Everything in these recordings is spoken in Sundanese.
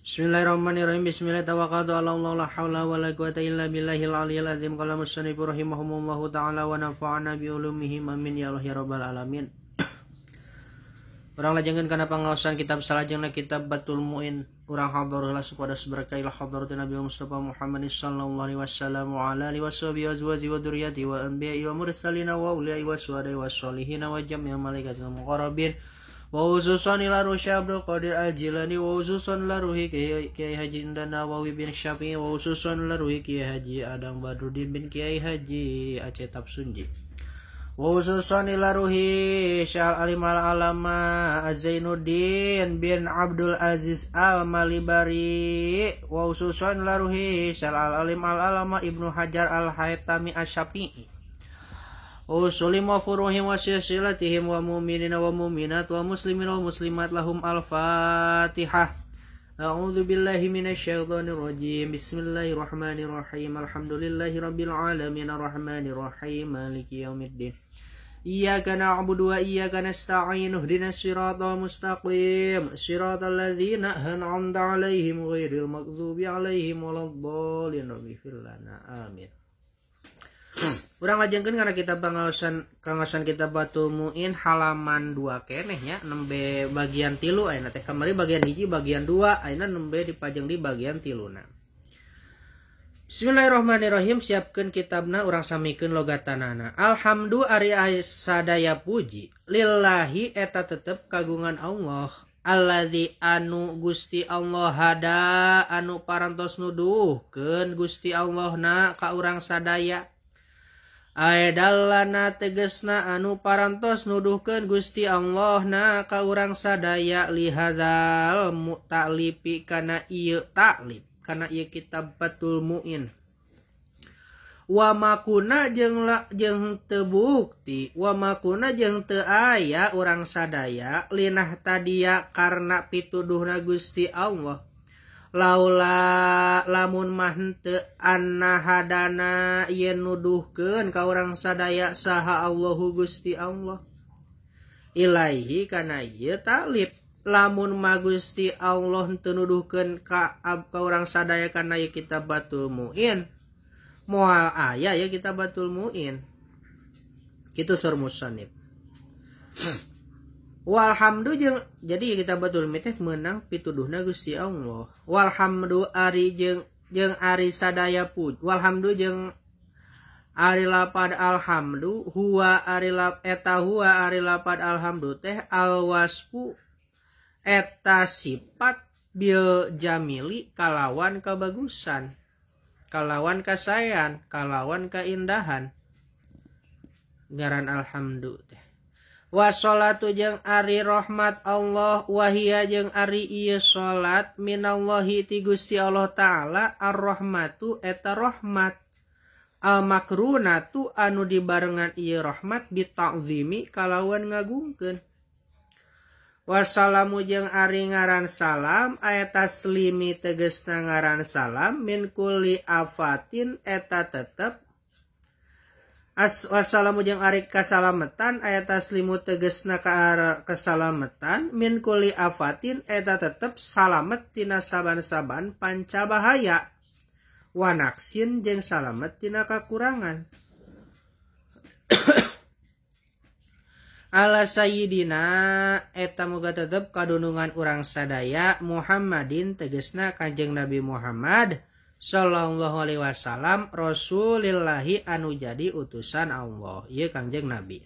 Bismillahirrahmanirrahim. Bismillah tawakkaltu 'ala Allah la haula wala quwata illa billahil aliyyil azim. Qala musannif rahimahumullahu ta'ala wa nafa'ana bi ulumihi amin ya Allah ya rabbal alamin. Urang lajengkeun kana pangaosan kitab salajengna kitab Batul Muin. Urang hadarullah supados berkah ila hadratin Nabi Mustafa Muhammad sallallahu alaihi wasallam wa ala alihi washabihi wa azwajihi wa dzurriyyatihi wa anbiya'i wa mursalin wa auliya'i wa syuhada'i wa sholihin wa jami'il malaikatil muqarrabin. Wa ususan ila Rusya Abdul Qadir Al-Jilani wa ususan ila ruhi Kiai Haji Indan Nawawi bin Syafi'i wa ususan ila ruhi Kiai Haji Adang Badruddin bin Kiai Haji Aceh Tapsunji wa ususan ila ruhi Syahal Alim Al-Alama Az-Zainuddin bin Abdul Aziz Al-Malibari wa ususan ila ruhi Syahal Alim Al-Alama Ibnu Hajar Al-Haytami Asy-Syafi'i usulim wa furuhim wa silsilatihim wa mu'minina wa mu'minat wa muslimina wa muslimat lahum al-fatihah. A'udzu billahi minasyaitonir rajim. Bismillahirrahmanirrahim. Alhamdulillahi rabbil alamin arrahmanir rahim maliki yaumiddin. Iyyaka na'budu wa iyyaka nasta'in. Ihdinas siratal mustaqim. Siratal ladzina an'amta 'alaihim ghairil maghdubi 'alaihim waladdallin. Amin. Urang lajengkeun kana kitab pangaosan kitab Batul Muin halaman 2 kenehnya nembe bagian 3 ayeuna teh kamari bagian 1 bagian 2 ayeuna nembe dipajang di bagian 3. Bismillahirrahmanirrahim. Siapkeun kitabna urang samikeun logatanana. Alhamdu ari sadaya puji lillahi eta tetep kagungan Allah alladzi anu Gusti Allah hada anu parantos nuduhkeun Gusti Allahna ka urang sadaya aedallana tegesna anu parantos nuduhkeun Gusti Allah na ka urang sadaya lihadzal mu'talifi kana ieu taklif kana ieu kitab Batul Muin wa makuna jeung teu bukti wa makuna jeung teu aya urang sadaya linah tadia karna pituduhna Gusti Allah laula lamun mah henteu anna hadana yen nuduhkeun ka urang sadaya saha Allahu Gusti Allah ilaihi kana ieu taklif lamun mah Gusti Allah henteu nuduhkeun ka urang sadaya kana ieu kitab Batul Muin moal aya ya kitab Batul Muin kitu sur musannif. Walhamdu jeung jadi kita Batul Muin teh meunang pituduhna Gusti Allah. Walhamdu ari jeung ari sadaya puji. Walhamdu jeung ari lapad alhamdu huwa ari lapad alhamdu teh alwasfu eta sifat bil jamili kalawan kabagusan. Kalawan kasayan, kalawan kaindahan. Ngaran alhamdu teh. Wassalatu jeung ari rahmat Allah wahia jeung ari ieu salat minallahi ti Gusti Allah taala ar-rahmatu eta rahmat al-makrunatu anu dibarengan ieu rahmat bita'zimi kalawan ngagungkeun. Wassalamu jeung ari ngaran salam aya taslimi tegasna ngaran salam min kulli afatin eta tetep wassalamu jeung ari kasalametan aya taslimu tegesna ka kasalametan min kulli afatin eta tetep salamet tina saban-saban pancabahaya wa naqsin jeung salamet tina kakurangan ala sayyidina eta muga tetep kadunungan urang sadaya Muhammadin tegesna Kanjeng Nabi Muhammad sallallahu alaihi wasallam rasulillahi anu jadi utusan Allah ieu Kangjeng Nabi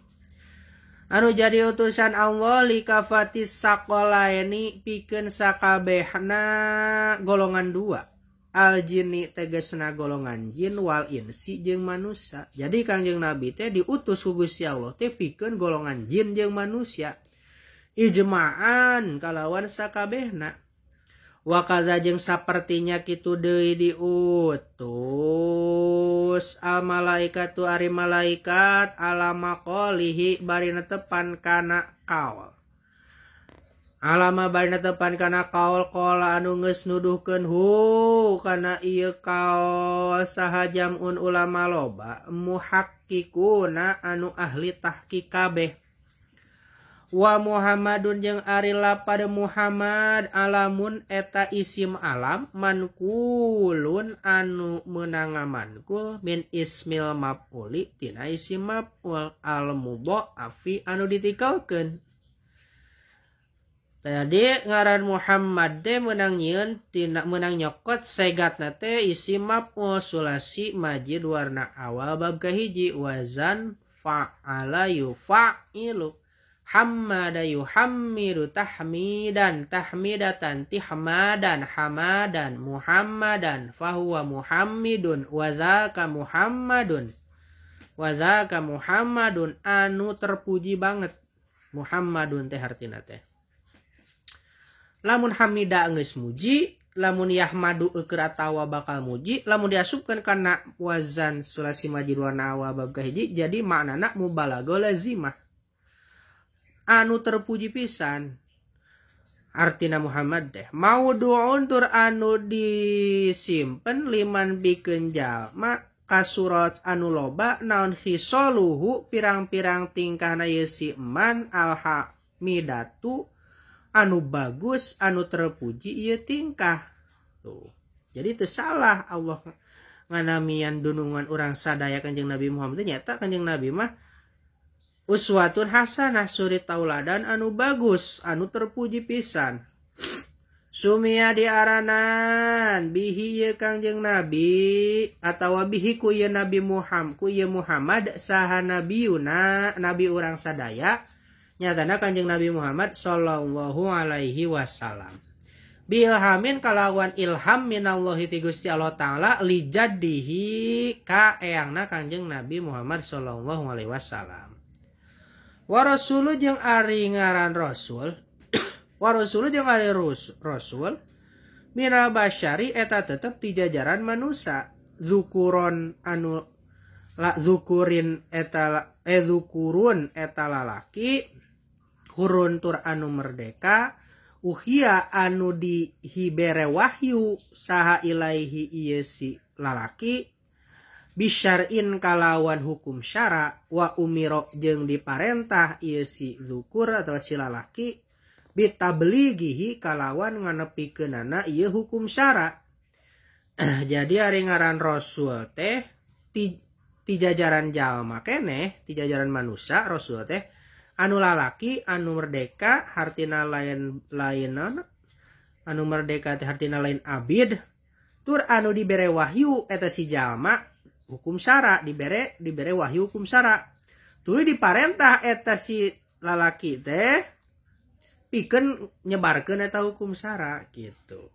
anu jadi utusan Allah likafatis saqalaini pikeun sakabehna golongan 2 al jinni tegasna golongan jin wal insi jeung manusia jadi Kangjeng Nabi teh diutus ku Gusti Allah teh pikeun golongan jin jeung manusia ijma'an kalawan sakabehna wakaza jeung sapertinya kitu deui diutus al malaikatu ari malaikat alama qalihi bari netepan kana kaul alama bari netepan kana kaul qala anu geus nuduhkeun hu kana ieu kaul saha jamun ulama loba muhaqqiquna anu ahli tahqiq kabeh Wa Muhammadun jeung ari lapad Muhammad alamun eta isim alam mankulun anu meunang ngamankul min ismil maf'uli tina isim maf'ul al mudha'afi anu ditikalkeun. Tadi ngaran Muhammad teh meunang nyieun tina meunang nyokot segatna teh isim maf'ul sulasi majid warna awal bab kahiji wazan fa'ala yufa'ilu hammada yuhammidu tahmidan tahmidatan tihmadan hamadan muhammadan fahuwa muhammidun wadzaka muhammadun anu terpuji banget. Muhammadun teh artina teh lamun hamida geus muji, lamun yahmadu eukeur atawa bakal muji, lamun diasupkeun kana wazan sulasi majid warna awal bab kahiji jadi maknana mubalaghah lazimah anu terpuji pisan. Artina Muhammad teh maudu'un tur anu disimpen liman bikeun jalma kasurat anu loba naon hisoluhu pirang-pirang tingkahna ieu si man alhamidatu anu bagus anu terpuji ieu tingkah. Tuh. Jadi teu salah Allah nganamian dunungan urang sadaya Kanjeng Nabi Muhammad nyata Kanjeng Nabi mah uswatun hasanah suri tauladan anu bagus anu terpuji pisan. Sumia diaranan bihi ye Kangjeng Nabi atawa bihi ku ye Nabi Muhammad saha nabiyuna nabi urang sadaya nyatana Kanjeng Nabi Muhammad sallallahu alaihi wasallam. Bilhamin kalawan ilham minallahi ti Gusti Allah taala li jaddihi ka eyangna Kanjeng Nabi Muhammad sallallahu alaihi wasallam. Wa rasulu jeung ari ngaran rasul wa rasulu jeung ari rasul mina basyari eta tetep ti jajaran manusia zukuron anu la zukurin eta zukurun eta lalaki hurun tur anu merdeka uhia anu dihibere wahyu saha ilaihi ieu si lalaki bisyar'in kalawan hukum syara wa umiro jeung diparentah ieu si zukur atau si lalaki bitablighihi kalawan nganepikeunana ieu hukum syara. Jadi ari ngaran rasul teh ti jajaran jalma keneh ti jajaran manusia rasul teh anu lalaki anu merdeka hartina lain-lainan anu merdeka teh hartina lain abid tur anu dibere wahyu eta si jalma hukum syara dibere wahyu hukum syara tuluy diparentah eta si lalaki teh pikeun nyebarkeun eta hukum syara gitu.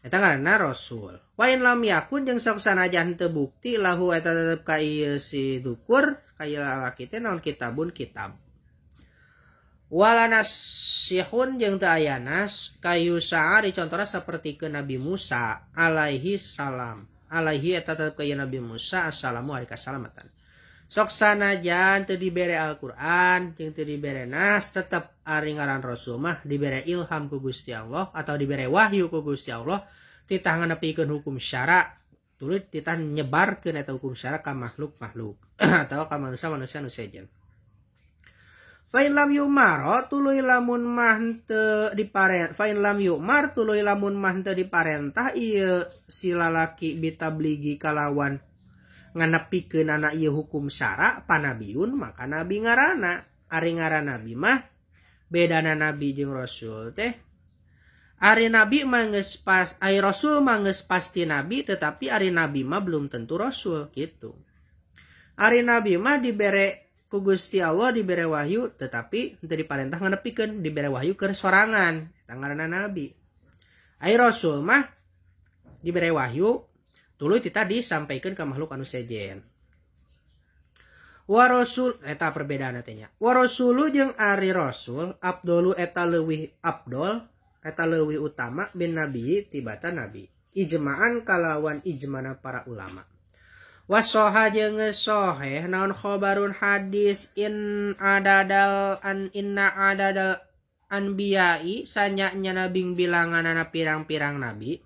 Eta ngaranna rasul. Wa in lam yakun jeung sok sanajan teu bukti lahu eta tetep ka ieu si dukur ka ieu lalaki teh naon kitabun kitab. Walanas syihun jeung teu aya nas kayu saari contohna sapertikeun Nabi Musa alaihi salam. Alaihi eta tetep ka Nabi Musa assalamu alaikum salamatan. Sok sanajan teu dibere Al-Qur'an jeung teu dibere nas tetep ari ngaran rasul mah dibere ilham ku Gusti Allah atau dibere wahyu ku Gusti Allah titah nganepikeun hukum syara tuluy titah nyebarkeun eta hukum syara ka makhluk-makhluk atau ka manusia-manusia nu sejen. Fa in lam yumar tuluy lamun mah teu diparentah fa in lam yumar tuluy lamun mah teu diparentah ieu si lalaki bitablighi kalawan nganepikeun anak ieu hukum syara panabiun maka nabi ngaranna ari ngaran nabi mah bedana nabi jeung rasul teh ari nabi mah geus pas ai rasul mah geus pasti nabi tetapi ari nabi mah belum tentu rasul gitu. Ari nabi mah dibere ku Gusti Allah dibere wahyu tetapi teu diparentah nganepikeun dibere wahyu keur sorangan eta ngaranna nabi. Ai rasul mah dibere wahyu tuluy titah disampaikeun ka makhluk anu sejen. Wa rasul eta perbedaanna teh nya. Wa rasulu jeung ari rasul abdulu eta leuwih abdol eta leuwih utama bin nabi tibatan nabi. Ijma'an kalawan ijmana para ulama. Wasoha jeung sahih naon khobarun hadis inna adadal anbiya'i sanyanya nabi bilanganana pirang-pirang nabi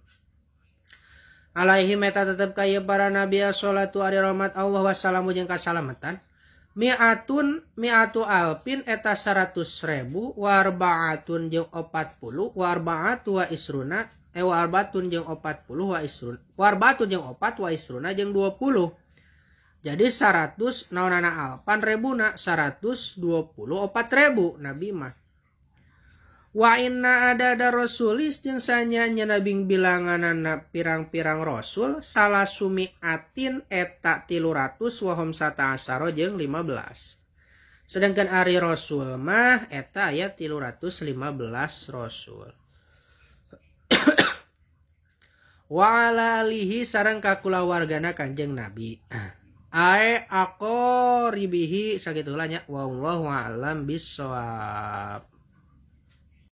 alaihi meta tetep kaya para nabi salatu ari rahmat Allah wassalamu jeung kasalamatan mi'atu alpin eta 100.000 warbaatun jeung 40 warbaatu wa isruna warbatun jeung 40 wa isrun warbatun jeung 4 wa isruna jeung 20. Jadi 100 naonana alpan rebuna 120 4.000 nabi mah. Wa inna ada rasulis jeung sanyanya nabing bilanganana pirang-pirang rasul salah sumi atin eta 300 wahum sata asaro jeung 15. Sedangkan ari rasul mah eta aya 315 rasul. Wa ala alihi sareng kakulawargana Kanjeng Nabi. Aqoribihi sakitu nya wallahu a'lam bissawab.